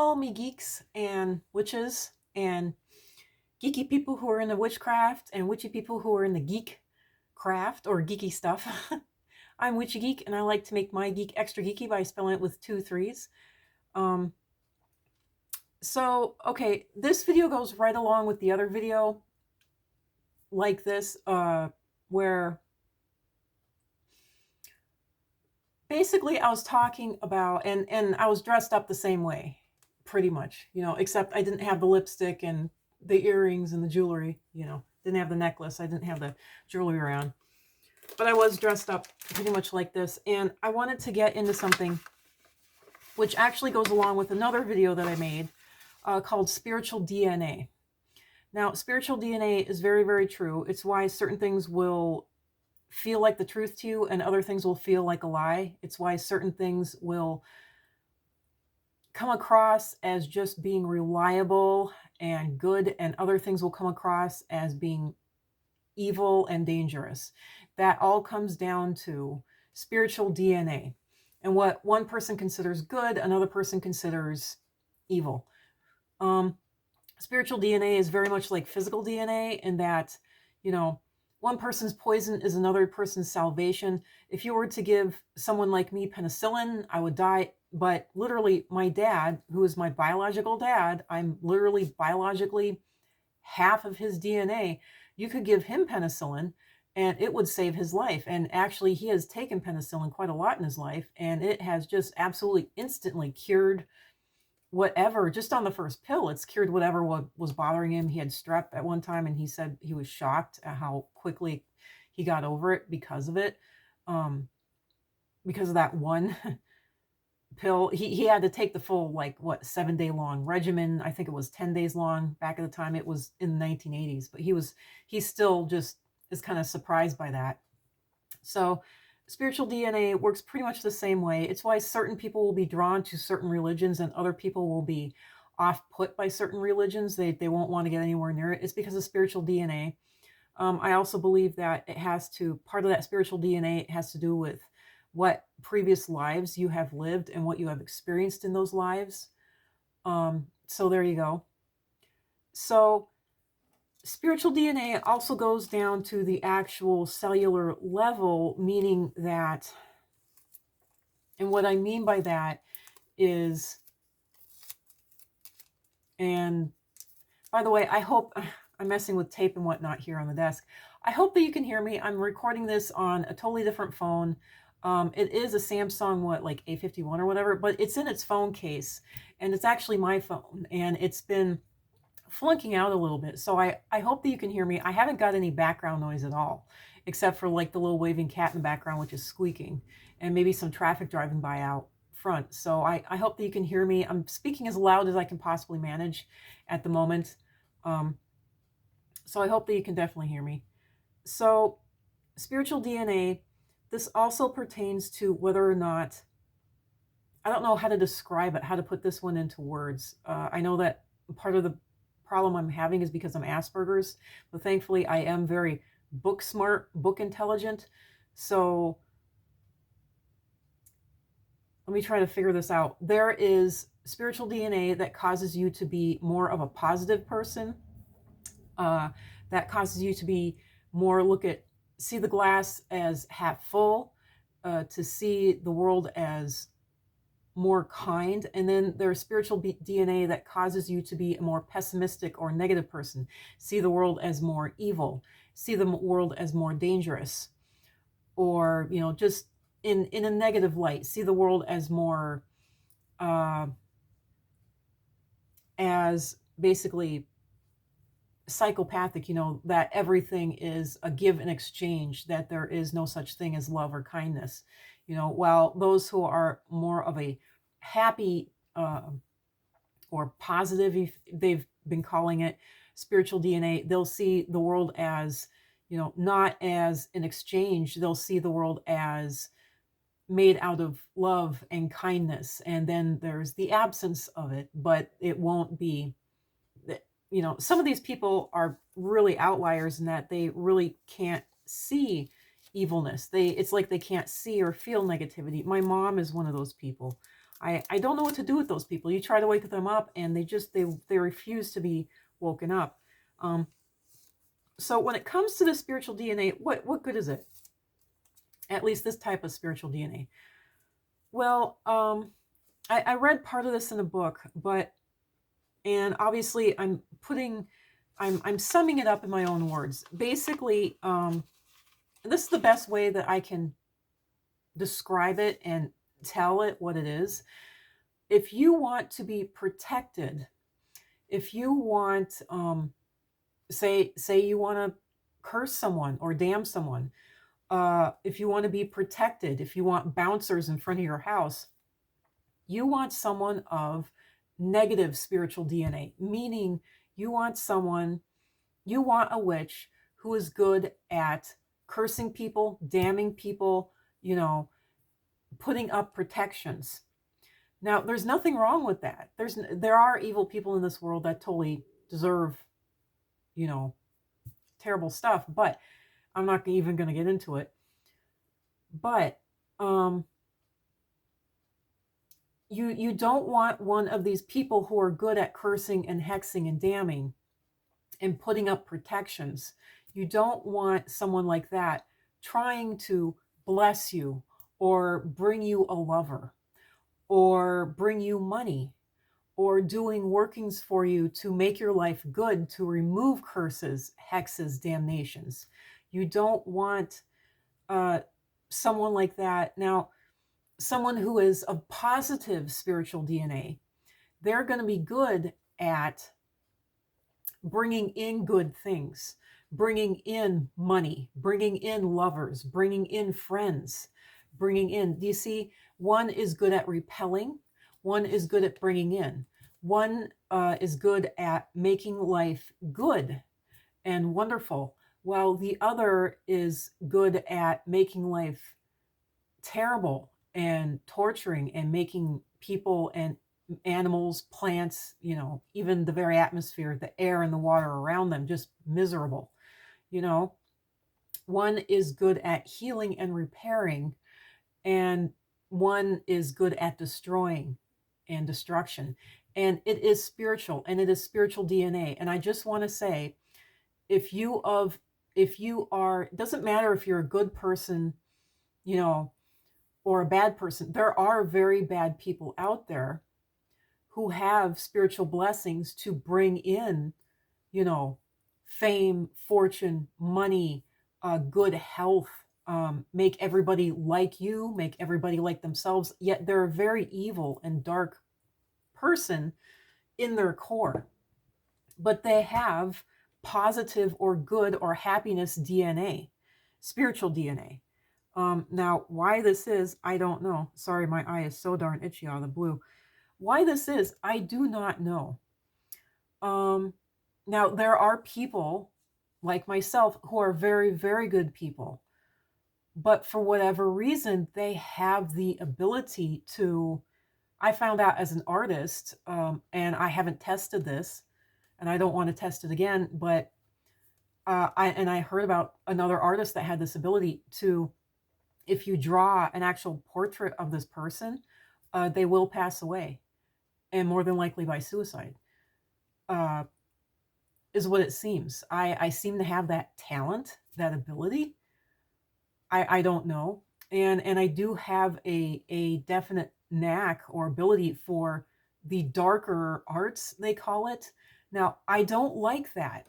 all me geeks and witches and geeky people who are in the witchcraft and witchy people who are in the geek craft or geeky stuff. I'm Witchy Geek, and I like to make my geek extra geeky by spelling it with 2 3s. Um, okay, this video goes right along with the other video like this, where basically I was talking about, and I was dressed up the same way, pretty much, except I didn't have the lipstick and the earrings and the jewelry, didn't have the necklace, I didn't have the jewelry around. But I was dressed up pretty much like this, and I wanted to get into something which actually goes along with another video that I made called Spiritual DNA. Now, spiritual DNA is very, very true. It's why certain things will feel like the truth to you and other things will feel like a lie. It's why certain things will come across as just being reliable and good, and other things will come across as being evil and dangerous. That all comes down to spiritual DNA. And what one person considers good, another person considers evil. Spiritual DNA is very much like physical DNA in that, one person's poison is another person's salvation. If you were to give someone like me penicillin, I would die. But literally, my dad, who is my biological dad, I'm literally biologically half of his DNA. You could give him penicillin and it would save his life. And actually, he has taken penicillin quite a lot in his life, and it has just absolutely instantly cured whatever. Just on the first pill, it's cured whatever was bothering him. He had strep at one time, and he said he was shocked at how quickly he got over it because of it. Because of that one pill. He had to take the full 7-day long regimen. I think it was 10 days long back at the time. It was in the 1980s, but he still just is kind of surprised by that. So spiritual DNA works pretty much the same way. It's why certain people will be drawn to certain religions and other people will be off put by certain religions. They won't want to get anywhere near it. It's because of spiritual DNA. I also believe that part of that spiritual DNA has to do with what previous lives you have lived and what you have experienced in those lives. So there you go. So spiritual DNA also goes down to the actual cellular level, meaning that, and what I mean by that is, and by the way, I hope, I'm messing with tape and whatnot here on the desk. I hope that you can hear me. I'm recording this on a totally different phone. It is a Samsung, A51 or whatever, but it's in its phone case, and it's actually my phone, and it's been flunking out a little bit. So I hope that you can hear me. I haven't got any background noise at all, except for the little waving cat in the background, which is squeaking, and maybe some traffic driving by out front. So I hope that you can hear me. I'm speaking as loud as I can possibly manage at the moment. So I hope that you can definitely hear me. So spiritual DNA, this also pertains to whether or not, I don't know how to describe it, how to put this one into words. I know that part of the problem I'm having is because I'm Asperger's, but thankfully I am very book smart, book intelligent. So let me try to figure this out. There is spiritual DNA that causes you to be more of a positive person, that causes you to be more see the glass as half full, to see the world as more kind. And then there's spiritual DNA that causes you to be a more pessimistic or negative person, see the world as more evil, see the world as more dangerous, or just in a negative light, see the world as more as basically psychopathic, that everything is a give and exchange, that there is no such thing as love or kindness, while those who are more of a happy or positive, if they've been calling it spiritual DNA, they'll see the world as, not as an exchange. They'll see the world as made out of love and kindness, and then there's the absence of it, but it won't be. Some of these people are really outliers in that they really can't see evilness. It's like they can't see or feel negativity. My mom is one of those people. I don't know what to do with those people. You try to wake them up and they refuse to be woken up. So when it comes to the spiritual DNA, what good is it? At least this type of spiritual DNA. Well, I read part of this in a book, and obviously I'm summing it up in my own words. Basically, this is the best way that I can describe it and tell it what it is. If you want to be protected, if you want, say you want to curse someone or damn someone, if you want to be protected, if you want bouncers in front of your house, you want someone of negative spiritual DNA, meaning you want a witch who is good at cursing people, damning people, putting up protections. Now, there's nothing wrong with that. There are evil people in this world that totally deserve, terrible stuff, but I'm not even going to get into it. But you don't want one of these people who are good at cursing and hexing and damning and putting up protections. You don't want someone like that trying to bless you or bring you a lover or bring you money or doing workings for you to make your life good, to remove curses, hexes, damnations. You don't want someone like that. Now, someone who is of positive spiritual DNA, they're going to be good at bringing in good things, bringing in money, bringing in lovers, bringing in friends, do you see? One is good at repelling, one is good at bringing in, one is good at making life good and wonderful, while the other is good at making life terrible and torturing and making people and animals, plants, even the very atmosphere, the air and the water around them just miserable. One is good at healing and repairing, and one is good at destroying and destruction. And it is spiritual, and it is spiritual DNA. And I just want to say, if you are, it doesn't matter if you're a good person, or a bad person. There are very bad people out there who have spiritual blessings to bring in, fame, fortune, money, good health, make everybody like you, make everybody like themselves. Yet they're a very evil and dark person in their core. But they have positive or good or happiness DNA, spiritual DNA. Now, why this is, I don't know. Sorry, my eye is so darn itchy out of the blue. Why this is, I do not know. Now, there are people like myself who are very, very good people. But for whatever reason, they have the ability to, I found out as an artist, and I haven't tested this, and I don't want to test it again, but I heard about another artist that had this ability to, if you draw an actual portrait of this person, they will pass away, and more than likely by suicide, is what it seems. I seem to have that talent, that ability. I don't know. And I do have a definite knack or ability for the darker arts, they call it. Now, I don't like that.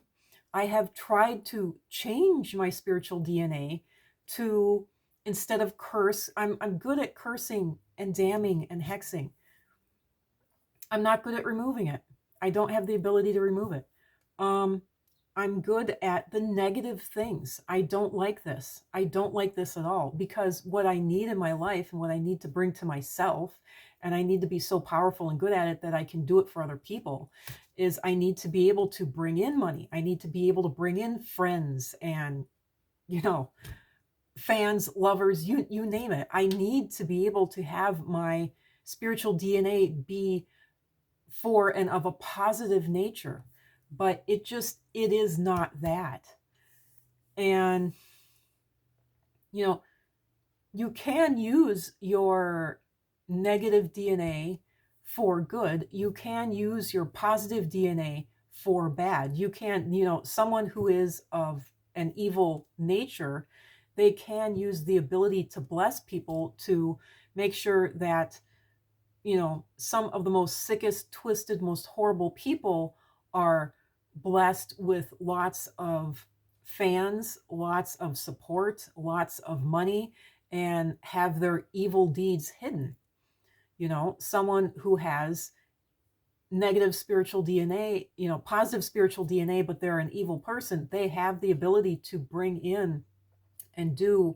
I have tried to change my spiritual DNA to, instead of curse, I'm good at cursing and damning and hexing. I'm not good at removing it. I don't have the ability to remove it. I'm good at the negative things. I don't like this. I don't like this at all, because what I need in my life and what I need to bring to myself, and I need to be so powerful and good at it that I can do it for other people, is I need to be able to bring in money. I need to be able to bring in friends and, fans, lovers, you name it. I need to be able to have my spiritual DNA be for and of a positive nature. But it is not that. And, you can use your negative DNA for good. You can use your positive DNA for bad. You can, someone who is of an evil nature, they can use the ability to bless people to make sure that, some of the most sickest, twisted, most horrible people are blessed with lots of fans, lots of support, lots of money, and have their evil deeds hidden. Someone who has negative spiritual DNA, positive spiritual DNA, but they're an evil person, they have the ability to bring in and do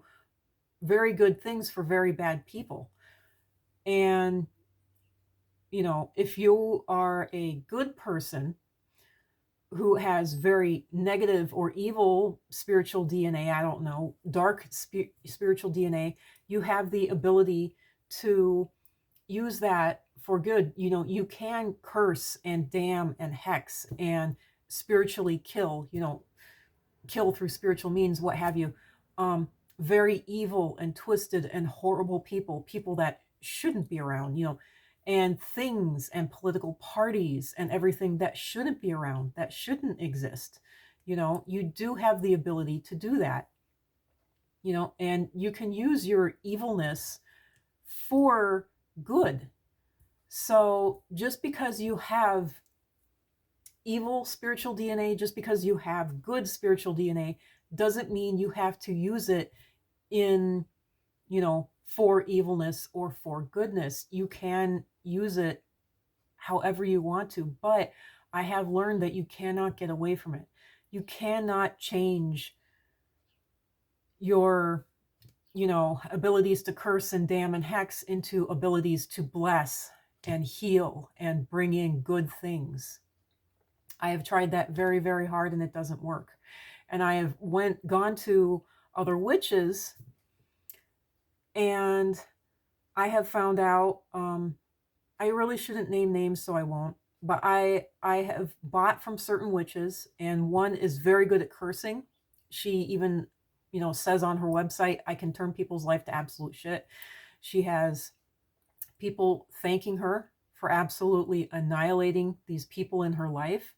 very good things for very bad people. And, if you are a good person who has very negative or evil spiritual DNA, I don't know, dark spiritual DNA, you have the ability to use that for good. You can curse and damn and hex and spiritually kill, kill through spiritual means, what have you. Very evil and twisted and horrible people that shouldn't be around, and things and political parties and everything that shouldn't be around, that shouldn't exist. You do have the ability to do that, and you can use your evilness for good. So just because you have evil spiritual DNA, just because you have good spiritual DNA, doesn't mean you have to use it in, for evilness or for goodness. You can use it however you want to, but I have learned that you cannot get away from it. You cannot change your, abilities to curse and damn and hex into abilities to bless and heal and bring in good things. I have tried that very, very hard, and it doesn't work. And I have gone to other witches, and I have found out, I really shouldn't name names, so I won't, but I have bought from certain witches, and one is very good at cursing. She even, says on her website, I can turn people's life to absolute shit. She has people thanking her for absolutely annihilating these people in her life,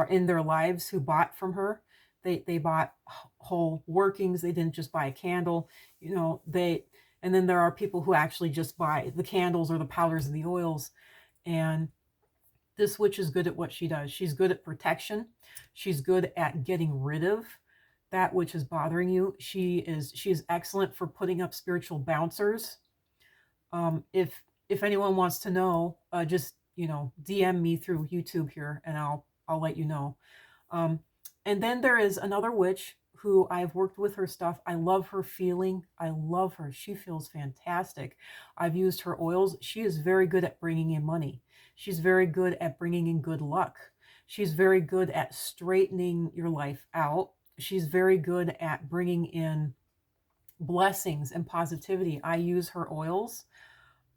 in their lives, who bought from her. They bought whole workings. They didn't just buy a candle, and then there are people who actually just buy the candles or the powders and the oils. And this witch is good at what she does. She's good at protection. She's good at getting rid of that which is bothering you. She is excellent for putting up spiritual bouncers. If anyone wants to know, just DM me through YouTube here, and I'll let you know. And then there is another witch who I've worked with her stuff. I love her feeling. I love her. She feels fantastic. I've used her oils. She is very good at bringing in money. She's very good at bringing in good luck. She's very good at straightening your life out. She's very good at bringing in blessings and positivity. I use her oils,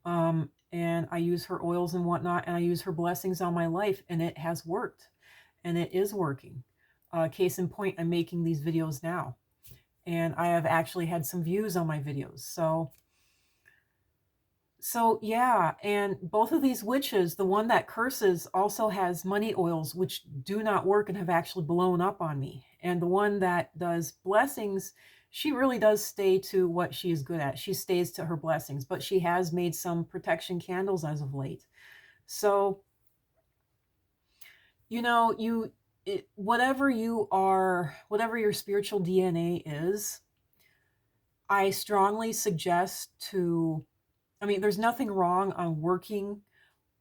and I use her oils and whatnot, and I use her blessings on my life, and it has worked, and it is working. Case in point, I'm making these videos now, and I have actually had some views on my videos. So yeah, and both of these witches, the one that curses also has money oils, which do not work and have actually blown up on me. And the one that does blessings, she really does stay to what she is good at. She stays to her blessings, but she has made some protection candles as of late. So, whatever you are, whatever your spiritual DNA is, I strongly suggest there's nothing wrong on working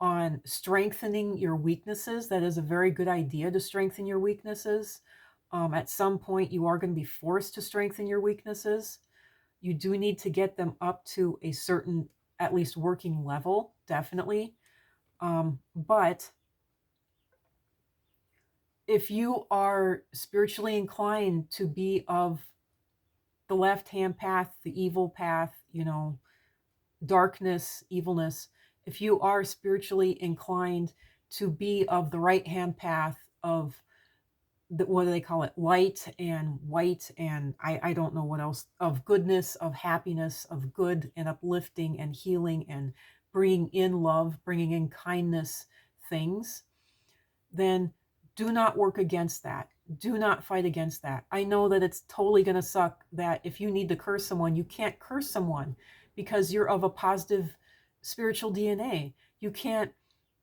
on strengthening your weaknesses. That is a very good idea, to strengthen your weaknesses. At some point, you are going to be forced to strengthen your weaknesses. You do need to get them up to a certain, at least working level, definitely. But if you are spiritually inclined to be of the left-hand path, the evil path, darkness, evilness, if you are spiritually inclined to be of the right-hand path of what do they call it? Light and white, and I don't know what else, of goodness, of happiness, of good and uplifting and healing and bringing in love, bringing in kindness things, then do not work against that. Do not fight against that. I know that it's totally going to suck that if you need to curse someone, you can't curse someone because you're of a positive spiritual DNA. You can't,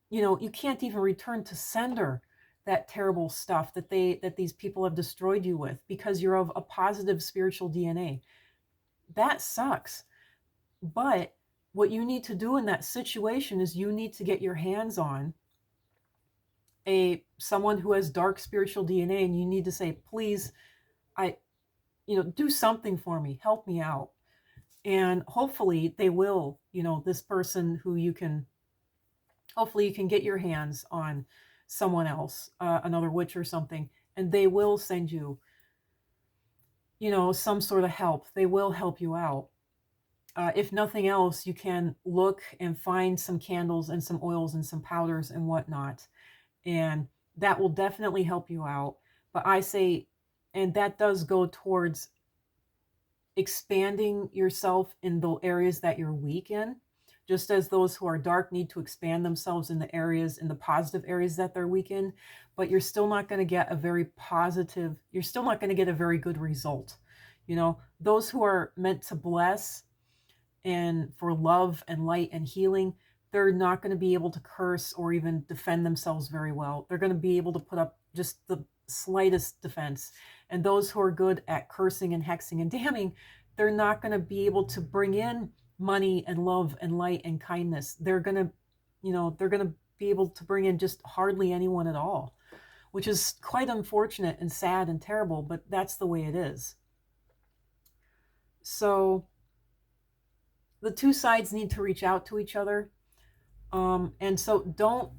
you can't even return to sender that terrible stuff that these people have destroyed you with because you're of a positive spiritual DNA. That sucks. But what you need to do in that situation is you need to get your hands on someone who has dark spiritual DNA, and you need to say, please, do something for me, help me out. And hopefully they will, this person who hopefully you can get your hands on someone else, another witch or something, and they will send you, some sort of help. They will help you out. If nothing else, you can look and find some candles and some oils and some powders and whatnot. And that will definitely help you out. But I say, and that does go towards expanding yourself in the areas that you're weak in, just as those who are dark need to expand themselves in the positive areas that they're weak in. But you're still not going to get you're still not going to get a very good result. Those who are meant to bless and for love and light and healing, they're not going to be able to curse or even defend themselves very well. They're going to be able to put up just the slightest defense. And those who are good at cursing and hexing and damning, they're not going to be able to bring in money and love and light and kindness. They're going to be able to bring in just hardly anyone at all, which is quite unfortunate and sad and terrible, but that's the way it is. So the two sides need to reach out to each other. And so don't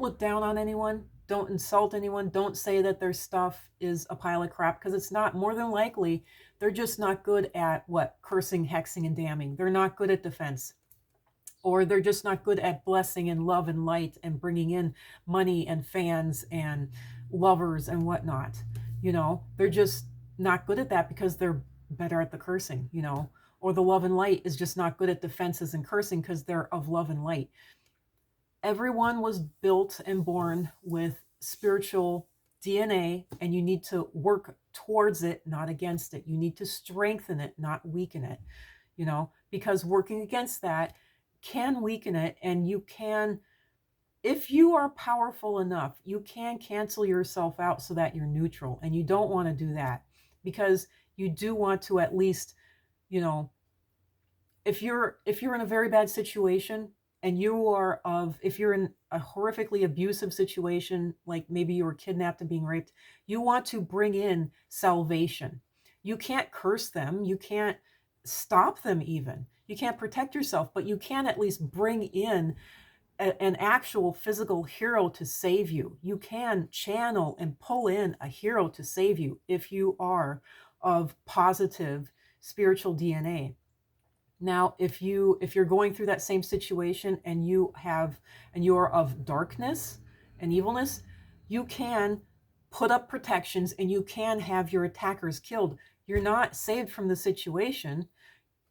look down on anyone. Don't insult anyone. Don't say that their stuff is a pile of crap, because it's not. More than likely, they're just not good at cursing, hexing, and damning. They're not good at defense. Or they're just not good at blessing and love and light and bringing in money and fans and lovers and whatnot. They're just not good at that because they're better at the cursing, or the love and light is just not good at defenses and cursing because they're of love and light. Everyone was built and born with spiritual DNA, and you need to work towards it, not against it. You need to strengthen it, not weaken it, because working against that can weaken it. And you can, if you are powerful enough, you can cancel yourself out so that you're neutral. And you don't want to do that, because you do want to at least, if you're in a very bad situation, and if you're in a horrifically abusive situation, like maybe you were kidnapped and being raped, you want to bring in salvation. You can't curse them. You can't stop them even. You can't protect yourself, but you can at least bring in an actual physical hero to save you. You can channel and pull in a hero to save you if you are of positive spiritual DNA. Now, if you're going through that same situation and you are of darkness and evilness, you can put up protections and you can have your attackers killed. You're not saved from the situation.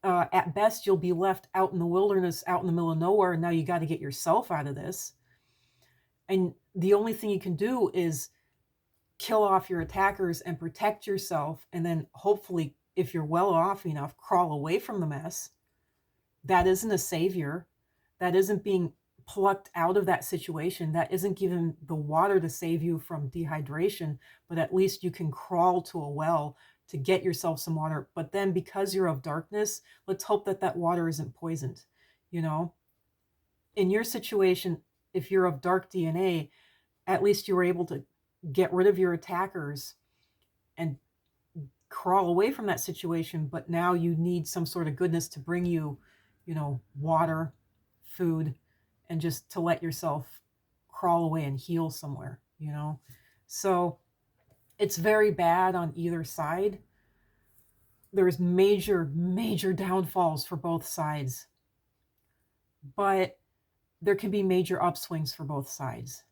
At best, you'll be left out in the wilderness, out in the middle of nowhere, and now you got to get yourself out of this. And the only thing you can do is kill off your attackers and protect yourself, and then hopefully, if you're well off enough, crawl away from the mess. That isn't a savior. That isn't being plucked out of that situation. That isn't given the water to save you from dehydration, but at least you can crawl to a well to get yourself some water. But then because you're of darkness, let's hope that that water isn't poisoned. In your situation, if you're of dark DNA, at least you were able to get rid of your attackers and crawl away from that situation. But now you need some sort of goodness to bring you, water, food, and just to let yourself crawl away and heal somewhere, So it's very bad on either side. There's major, major downfalls for both sides. But there can be major upswings for both sides.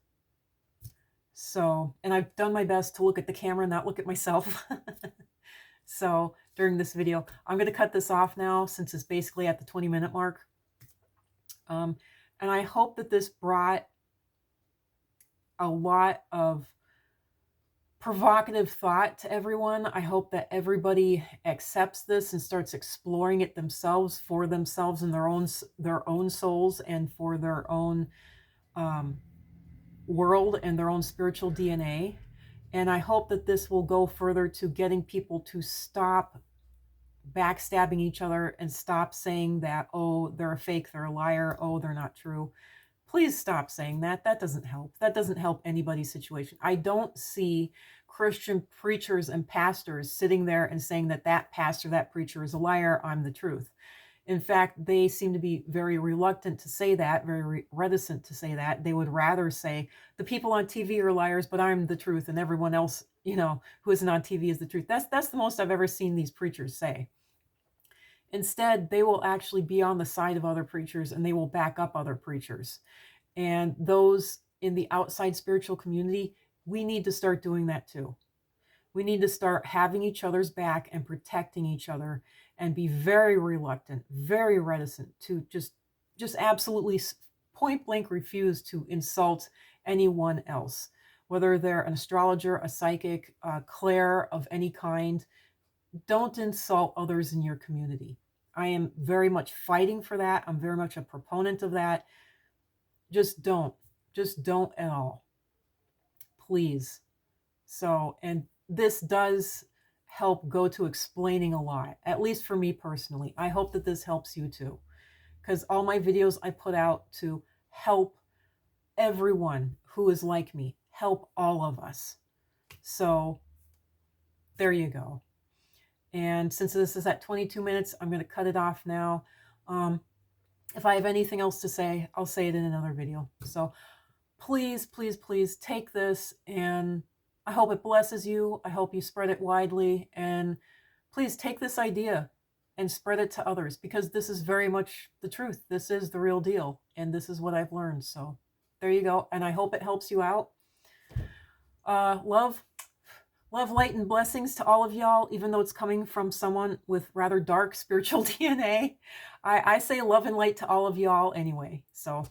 So, and I've done my best to look at the camera and not look at myself. So during this video, I'm going to cut this off now since it's basically at the 20-minute mark. And I hope that this brought a lot of provocative thought to everyone. I hope that everybody accepts this and starts exploring it themselves, for themselves and their own souls, and for their own world and their own spiritual DNA. And I hope that this will go further to getting people to stop backstabbing each other and stop saying that, oh, they're a fake, they're a liar, oh, they're not true. Please stop saying that. That doesn't help. That doesn't help anybody's situation. I don't see Christian preachers and pastors sitting there and saying that that pastor, that preacher is a liar, I'm the truth. In fact, they seem to be very reluctant to say that, very reticent to say that. They would rather say, the people on TV are liars, but I'm the truth, and everyone else, who isn't on TV is the truth. That's the most I've ever seen these preachers say. Instead, they will actually be on the side of other preachers, and they will back up other preachers. And those in the outside spiritual community, we need to start doing that too. We need to start having each other's back and protecting each other, and be very reluctant, very reticent to just absolutely point blank refuse to insult anyone else, whether they're an astrologer, a psychic, a clair of any kind. Don't insult others in your community. I am very much fighting for that. I'm very much a proponent of that. Just don't at all. Please. So, and this does help go to explaining a lot, at least for me personally. I hope that this helps you too, because all my videos I put out to help everyone who is like me, help all of us. So there you go. And since this is at 22 minutes, I'm going to cut it off now. If I have anything else to say, I'll say it in another video. So please, please, please take this, and I hope it blesses you. I hope you spread it widely, and please take this idea and spread it to others, because this is very much the truth. This is the real deal, and this is what I've learned. So there you go, and I hope it helps you out. Love, light, and blessings to all of y'all, even though it's coming from someone with rather dark spiritual DNA. I say love and light to all of y'all anyway. So